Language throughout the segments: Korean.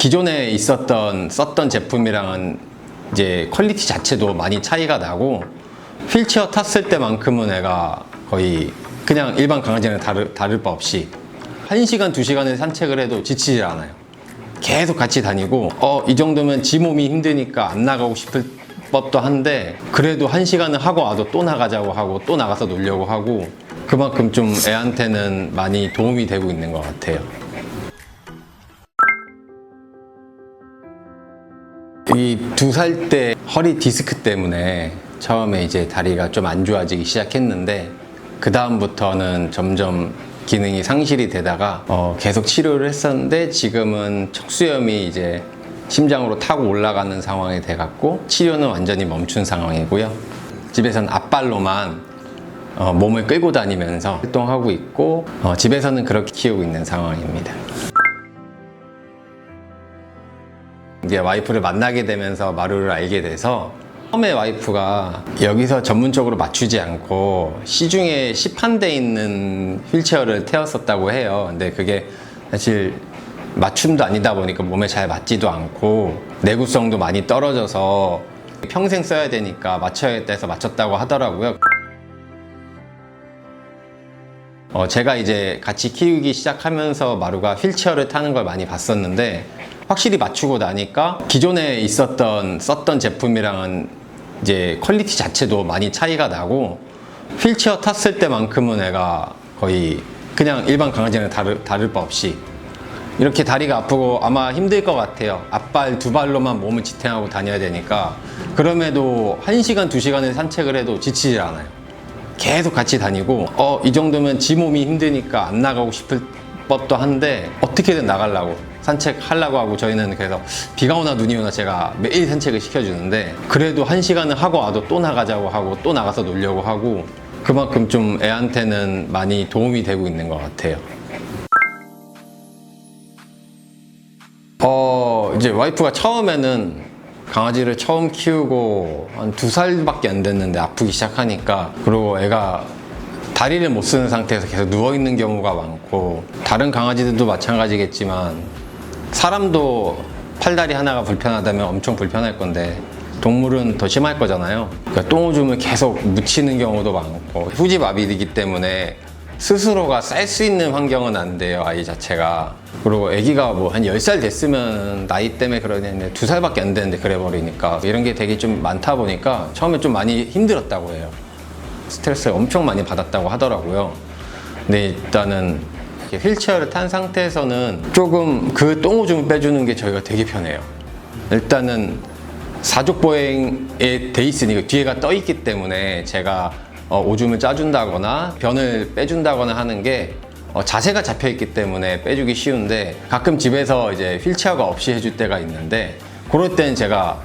기존에 썼던 제품이랑은 이제 퀄리티 자체도 많이 차이가 나고, 휠체어 탔을 때만큼은 애가 거의 그냥 일반 강아지랑 다를 바 없이 1시간, 2시간을 산책을 해도 지치질 않아요. 계속 같이 다니고, 이 정도면 지 몸이 힘드니까 안 나가고 싶을 법도 한데, 그래도 1시간을 하고 와도 또 나가자고 하고 또 나가서 놀려고 하고, 그만큼 좀 애한테는 많이 도움이 되고 있는 것 같아요. 이 2살 때 허리 디스크 때문에 처음에 이제 다리가 좀 안 좋아지기 시작했는데, 그 다음부터는 점점 기능이 상실이 되다가 계속 치료를 했었는데, 지금은 척수염이 이제 심장으로 타고 올라가는 상황이 돼갖고 치료는 완전히 멈춘 상황이고요. 집에서는 앞발로만 몸을 끌고 다니면서 활동하고 있고, 집에서는 그렇게 키우고 있는 상황입니다. 이제 와이프를 만나게 되면서 마루를 알게 돼서, 처음에 와이프가 여기서 전문적으로 맞추지 않고 시중에 시판돼 있는 휠체어를 태웠었다고 해요. 근데 그게 사실 맞춤도 아니다 보니까 몸에 잘 맞지도 않고 내구성도 많이 떨어져서 평생 써야 되니까 맞춰야겠다 해서 맞췄다고 하더라고요. 제가 이제 같이 키우기 시작하면서 마루가 휠체어를 타는 걸 많이 봤었는데, 확실히 맞추고 나니까 기존에 썼던 제품이랑은 이제 퀄리티 자체도 많이 차이가 나고, 휠체어 탔을 때만큼은 애가 거의 그냥 일반 강아지랑 다를 바 없이 이렇게 다리가 아프고 아마 힘들 것 같아요. 앞발, 두 발로만 몸을 지탱하고 다녀야 되니까. 그럼에도 1시간, 2시간을 산책을 해도 지치질 않아요. 계속 같이 다니고, 이 정도면 지 몸이 힘드니까 안 나가고 싶을 법도 한데 어떻게든 나가려고 산책하려고 하고, 저희는 그래서 비가 오나 눈이 오나 제가 매일 산책을 시켜주는데, 그래도 1시간을 하고 와도 또 나가자고 하고 또 나가서 놀려고 하고, 그만큼 좀 애한테는 많이 도움이 되고 있는 것 같아요. 이제 와이프가 처음에는 강아지를 처음 키우고 한 2살밖에 안 됐는데 아프기 시작하니까, 그리고 애가 다리를 못 쓰는 상태에서 계속 누워있는 경우가 많고, 다른 강아지들도 마찬가지겠지만 사람도 팔다리 하나가 불편하다면 엄청 불편할 건데 동물은 더 심할 거잖아요. 그러니까 똥오줌을 계속 묻히는 경우도 많고, 후지마비이기 때문에 스스로가 쌀 수 있는 환경은 안 돼요, 아이 자체가. 그리고 아기가 뭐 한 10살 됐으면 나이 때문에 그러는데 2살밖에 안 됐는데 그래 버리니까, 이런 게 되게 좀 많다 보니까 처음에 좀 많이 힘들었다고 해요. 스트레스를 엄청 많이 받았다고 하더라고요. 근데 일단은 휠체어를 탄 상태에서는 조금 그 똥오줌을 빼주는 게 저희가 되게 편해요. 일단은 사족보행에 돼 있으니까 뒤에가 떠 있기 때문에 제가 오줌을 짜준다거나 변을 빼준다거나 하는 게 자세가 잡혀 있기 때문에 빼주기 쉬운데, 가끔 집에서 이제 휠체어가 없이 해줄 때가 있는데, 그럴 땐 제가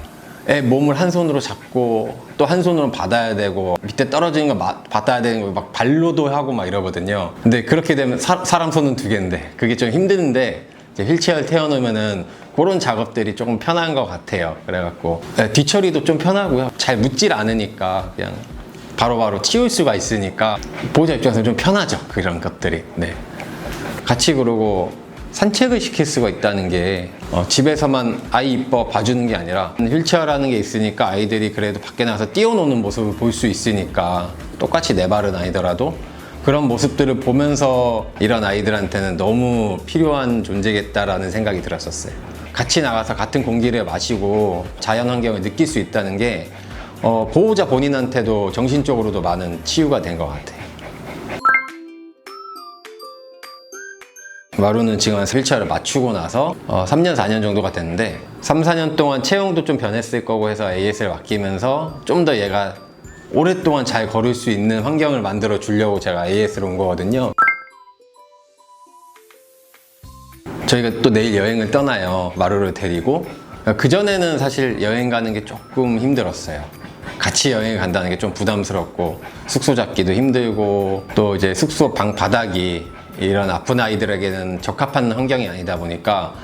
애 몸을 한 손으로 잡고 또 한 손으로 받아야 되고, 밑에 떨어지는 거 받아야 되는 거 막 발로도 하고 막 이러거든요. 근데 그렇게 되면 사람 손은 2개인데 그게 좀 힘드는데, 이제 휠체어를 태워놓으면은 그런 작업들이 조금 편한 것 같아요. 그래갖고 뒤처리도 좀 편하고요. 잘 묻질 않으니까 그냥 바로바로 튀울 수가 있으니까 보호자 입장에서는 좀 편하죠, 그런 것들이. 네. 같이 그러고 산책을 시킬 수가 있다는 게, 집에서만 아이 이뻐 봐주는 게 아니라 휠체어라는 게 있으니까 아이들이 그래도 밖에 나가서 뛰어노는 모습을 볼 수 있으니까, 똑같이 내 발은 아니더라도 그런 모습들을 보면서 이런 아이들한테는 너무 필요한 존재겠다라는 생각이 들었었어요. 같이 나가서 같은 공기를 마시고 자연 환경을 느낄 수 있다는 게 보호자 본인한테도 정신적으로도 많은 치유가 된 것 같아요. 마루는 지금 휠체어를 맞추고 나서 3년, 4년 정도가 됐는데, 3, 4년 동안 체형도 좀 변했을 거고 해서 AS를 맡기면서 좀 더 얘가 오랫동안 잘 걸을 수 있는 환경을 만들어 주려고 제가 AS로 온 거거든요. 저희가 또 내일 여행을 떠나요, 마루를 데리고. 그전에는 사실 여행 가는 게 조금 힘들었어요. 같이 여행 간다는 게 좀 부담스럽고, 숙소 잡기도 힘들고, 또 이제 숙소 방 바닥이 이런 아픈 아이들에게는 적합한 환경이 아니다 보니까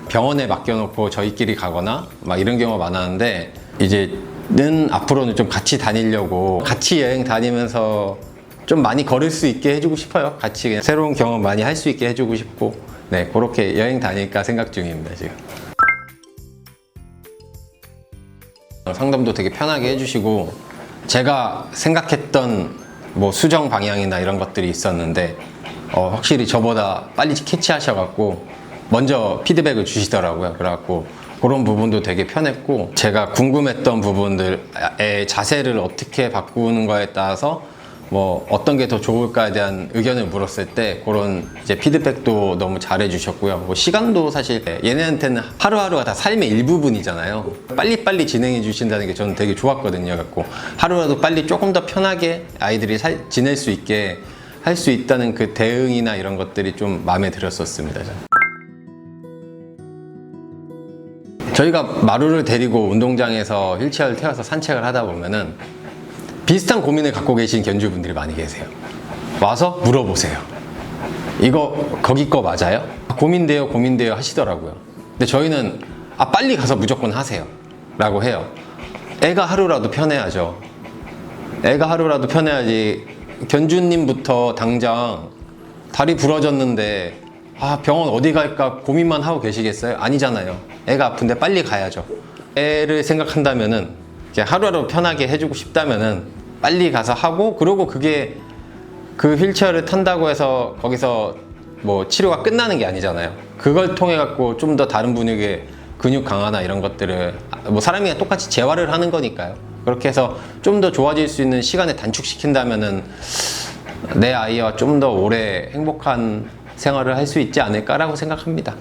병원에 맡겨놓고 저희끼리 가거나 막 이런 경우가 많았는데, 이제는 앞으로는 좀 같이 다니려고, 같이 여행 다니면서 좀 많이 걸을 수 있게 해주고 싶어요. 같이 그냥 새로운 경험 많이 할 수 있게 해주고 싶고, 네, 그렇게 여행 다닐까 생각 중입니다, 지금. 상담도 되게 편하게 해주시고 제가 생각했던 뭐 수정 방향이나 이런 것들이 있었는데 확실히 저보다 빨리 캐치하셔갖고 먼저 피드백을 주시더라고요. 그래갖고 그런 부분도 되게 편했고 제가 궁금했던 부분들의 자세를 어떻게 바꾸는 거에 따라서 뭐 어떤 게 더 좋을까에 대한 의견을 물었을 때 그런 이제 피드백도 너무 잘해 주셨고요. 뭐 시간도 사실 얘네한테는 하루하루가 다 삶의 일부분이잖아요. 빨리빨리 진행해 주신다는 게 저는 되게 좋았거든요. 갖고 하루라도 빨리 조금 더 편하게 아이들이 지낼 수 있게 할 수 있다는 그 대응이나 이런 것들이 좀 마음에 들었었습니다. 저는. 저희가 마루를 데리고 운동장에서 휠체어를 태워서 산책을 하다 보면은 비슷한 고민을 갖고 계신 견주분들이 많이 계세요. 와서 물어보세요. 이거 거기 거 맞아요? 고민돼요 하시더라고요. 근데 저희는 빨리 가서 무조건 하세요 라고 해요. 애가 하루라도 편해야죠. 애가 하루라도 편해야지. 견주님부터 당장 다리 부러졌는데 병원 어디 갈까 고민만 하고 계시겠어요? 아니잖아요. 애가 아픈데 빨리 가야죠. 애를 생각한다면은 하루하루 편하게 해주고 싶다면은 빨리 가서 하고, 그리고 그게 그 휠체어를 탄다고 해서 거기서 뭐 치료가 끝나는 게 아니잖아요. 그걸 통해 갖고 좀 더 다른 분에게 근육 강화나 이런 것들을 뭐 사람이 똑같이 재활을 하는 거니까요. 그렇게 해서 좀 더 좋아질 수 있는 시간을 단축시킨다면은 내 아이와 좀 더 오래 행복한 생활을 할 수 있지 않을까라고 생각합니다.